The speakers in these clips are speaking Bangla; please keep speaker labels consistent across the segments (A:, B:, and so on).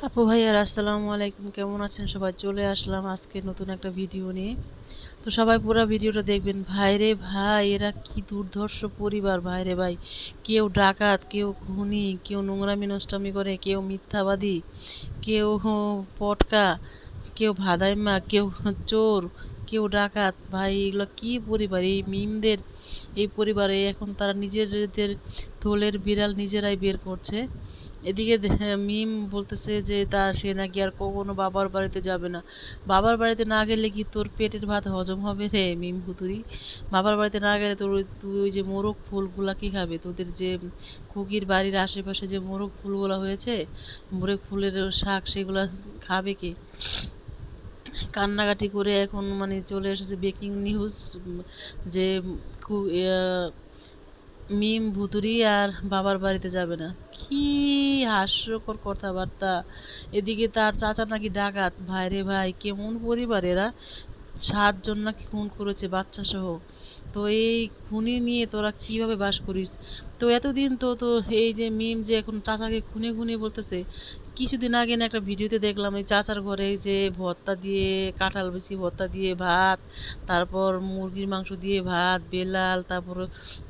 A: আপু ভাইয়ার আসসালামু আলাইকুম, কেমন আছেন সবাই? চলে আসলাম আজকে নতুন একটা ভিডিও নিয়ে। তো সবাই পুরো ভিডিওটা দেখবেন। ভাই রে ভাই, এরা কি দুর্ধর্ষ পরিবার! ভাই রে ভাই, কেউ ডাকাত, কেউ খুনি, কেউ নোংরামি নষ্টামি করে, কেউ মিথ্যাবাদী, কেউ পটকা, কেউ ভাদাইমা, কেউ চোর, কেউ ডাকাত। ভাই এগুলো কি পরিবার! এই মিমদের এই পরিবারে এখন তারা নিজেদের থোলের বিড়াল নিজেরাই বের করছে। এদিকে মিম বলতেছে যে সে নাকি আর কখনো বাবার বাড়িতে যাবে না। বাবার বাড়িতে না গেলে কি তোর পেটের ভাত হজম হবে রে মিম ভুতুরি? বাবার বাড়িতে না গেলে তুই ওই যে মোরগ ফুলগুলা কি খাবে? তোদের যে খুকির বাড়ির আশেপাশে যে মোরগ ফুলগুলা হয়েছে, মোরগ ফুলের শাক, সেগুলা খাবে কে? কান্নাকাটি করে এখন মানে চলে এসেছে ব্রেকিং নিউজ যে মিম ভুতুড়ি আর বাবার বাড়িতে যাবে না। কি হাস্যকর কথাবার্তা! এদিকে তার চাচা নাকি ডাকাত। ভাই রে ভাই, কেমন পরিবার এরা! ৭ জন নাকি খুন করেছে, বাচ্চা সহ। তো এই খুনি নিয়ে তোরা কিভাবে বাস করিস? তো এতদিন তো তো এই যে মিম যে এখন চাচাকে খুনে খুনে বলতেছে। কিছুদিন আগে না একটা ভিডিওতে দেখলাম এই চাচার ঘরে যে ভর্তা দিয়ে, কাঁঠাল বিচি ভর্তা দিয়ে ভাত, তারপর মুরগির মাংস দিয়ে ভাত, বেলাল, তারপর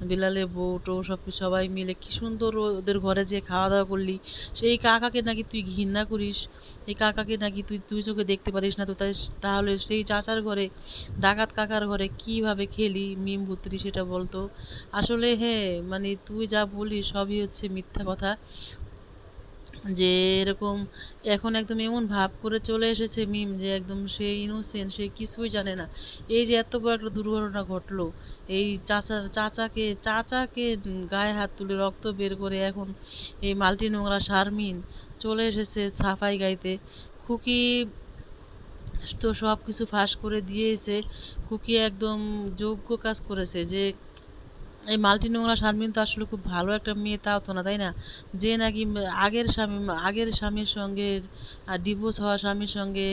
A: বেলালের বউ টউ সবাই মিলে কি সুন্দর ওদের ঘরে যে খাওয়া দাওয়া করলি। সেই কাকাকে নাকি তুই ঘৃণা করিস, এই কাকাকে নাকি তুই দুই চোখে দেখতে পারিস না। তো তাহলে সেই চাচার ঘরে, ডাকাত কাকার ঘরে কিভাবে খেলি মিম ভুতুরি, সেটা বলতো। আসলে হ্যাঁ, মানে তুই যা বলিস সবই হচ্ছে মিথ্যা কথা। যে এরকম এখন একদম এমন ভাব করে চলে এসেছে মিম যে একদম সে ইনোসেন্ট, সে কিছুই জানে না। এই যে এত বড় একটা দুর্ঘটনা ঘটলো, এই চাচাকে গায়ে হাত তুলে রক্ত বের করে এখন এই মাল্টি নোংরা শারমিন চলে এসেছে সাফাই গাইতে। খুকি তো সব কিছু ফাঁস করে দিয়েছে। খুকি একদম যোগ্য কাজ করেছে যে এই মাল্টি নোংরা শারমিন তো আসলে খুব ভালো একটা মেয়ে তাও তো না, তাই না? যে নাকি আগের স্বামীর সঙ্গে, ডিভোর্স হওয়া স্বামীর সঙ্গে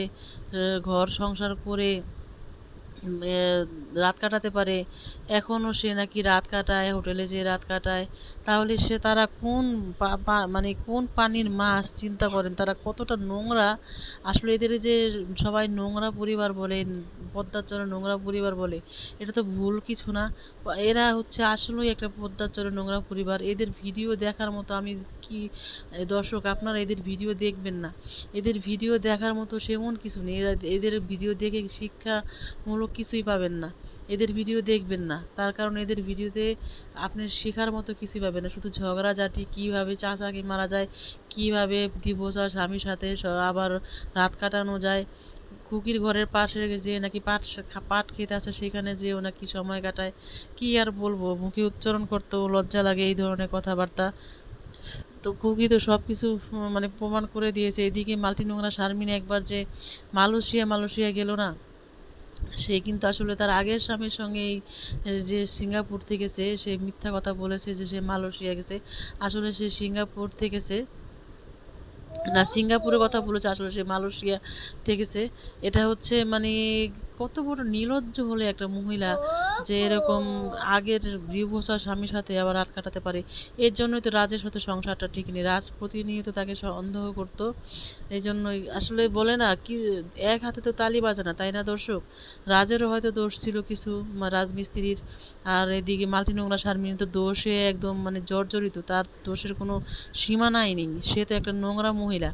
A: ঘর সংসার করে রাত কাটাতে পারে। এখনও সে নাকি রাত কাটায়, হোটেলে যেয়ে রাত কাটায়। তাহলে তারা কোন মানে কোন পানির মাছ, চিন্তা করেন তারা কতটা নোংরা। আসলে এদের যে সবাই নোংরা পরিবার বলে, পদ্মার চরে নোংরা পরিবার বলে, এটা তো ভুল কিছু না। এরা হচ্ছে আসলেই একটা পদ্মার চরে নোংরা পরিবার। এদের ভিডিও দেখার মতো আমি কি দর্শক আপনারা এদের ভিডিও দেখবেন না? এদের ভিডিও দেখার মতো সেমন কিছু নেই। এদের ভিডিও দেখে শিক্ষামূলক কিছুই পাবেন না। এদের ভিডিও দেখবেন না, তার কারণ এদের ভিডিওতে আপনি শেখার মতো কিছুই পাবেন না। শুধু ঝগড়াঝাটি, কীভাবে চাচাকে মারা যায়, কীভাবে ডিভোর্স হয় স্বামীর সাথে, আবার রাত কাটানো যায়। খুকির ঘরের পাশে যে নাকি পাট ক্ষেত আছে, সেখানে যেও নাকি সময় কাটায়। কি আর বলবো, মুখে উচ্চারণ করতেও লজ্জা লাগে এই ধরনের কথাবার্তা। তো খুকি তো সব কিছু মানে প্রমাণ করে দিয়েছে। এদিকে মাল্টি নোংরা শারমিন একবার যে মালয়েশিয়া গেল না, সে কিন্তু আসলে তার আগের স্বামীর সঙ্গে যে সিঙ্গাপুর থেকেছে, সে মিথ্যা কথা বলেছে যে সে মালয়েশিয়া গেছে। আসলে সে সিঙ্গাপুর থেকেছে না, সিঙ্গাপুরের কথা বলেছে, আসলে সে মালয়েশিয়া থেকেছে। এটা হচ্ছে মানে কত বড় নির্লজ্জ হলে একটা মহিলা যে এরকম আগের ডিভোর্স হওয়া স্বামীর সাথে আবার রাত কাটাতে পারে। এর জন্যই তো রাজের সাথে সংসারটা ঠিক নেই। রাজ প্রতিনিয়ত তাকে সন্দেহ করতো। এই জন্যই আসলে বলে না কি, এক হাতে তো তালি বাজে না, তাই না দর্শক? রাজেরও হয়তো দোষ ছিল কিছু, রাজমিস্ত্রির। আর এদিকে মাল্টি নোংরা শারমিন তো দোষে একদম মানে জর্জরিত, তার দোষের কোনো সীমানাই নেই। সে তো একটা নোংরা মহিলা।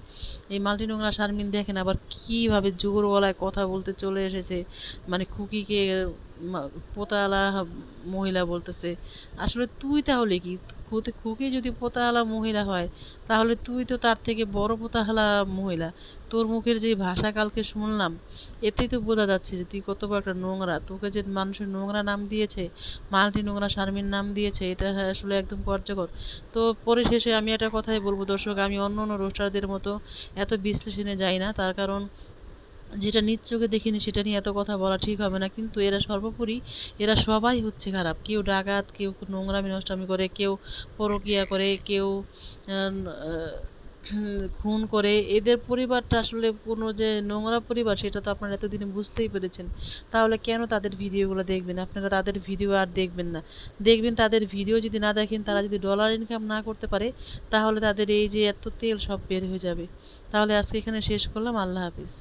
A: এই মাল্টি নোংরা শারমিন দেখেন আবার কিভাবে জোর গলায় কথা বলতে চলে এসেছে, মানে খুকিকে পোতালা মহিলা বলতেছে। আসলে তুই তাহলে কি? খুকি যদি পোতালা মহিলা হয়, তাহলে তুই তো তার থেকে বড় পোতালা মহিলা। তোর মুখের যে ভাষা কালকে শুনলাম, এতেই তো বোঝা যাচ্ছে যে তুই কত বড় একটা নোংরা। তোকে যে মানুষের নোংরা নাম দিয়েছে, মাল্টি নোংরা শারমিন নাম দিয়েছে, এটা আসলে একদম কার্যকর। তো পরিশেষে আমি একটা কথাই বলবো দর্শক, আমি অন্য অন্য রোস্টারদের মতো এত বিশ্লেষণে যাই না। তার কারণ যেটা নিজ চোখে দেখিনি সেটা নিয়ে এত কথা বলা ঠিক হবে না। কিন্তু এরা সর্বোপরি এরা সবাই হচ্ছে খারাপ। কেউ ডাকাত, কেউ নোংরামি নষ্টামি করে, কেউ পরকিয়া করে, কেউ খুন করে, এদের পরিবারটা আসলে কোনো যে নোংরা পরিবার সেটা তো আপনারা এতদিনে বুঝতেই পেরেছেন। তাহলে কেন তাদের ভিডিওগুলো দেখবেন? আপনারা তাদের ভিডিও আর দেখবেন না। দেখবেন তাদের ভিডিও যদি না দেখেন, তারা যদি ডলার ইনকাম না করতে পারে, তাহলে তাদের এই যে এত তেল সব বের হয়ে যাবে। তাহলে আজকে এখানে শেষ করলাম। আল্লাহ হাফিজ।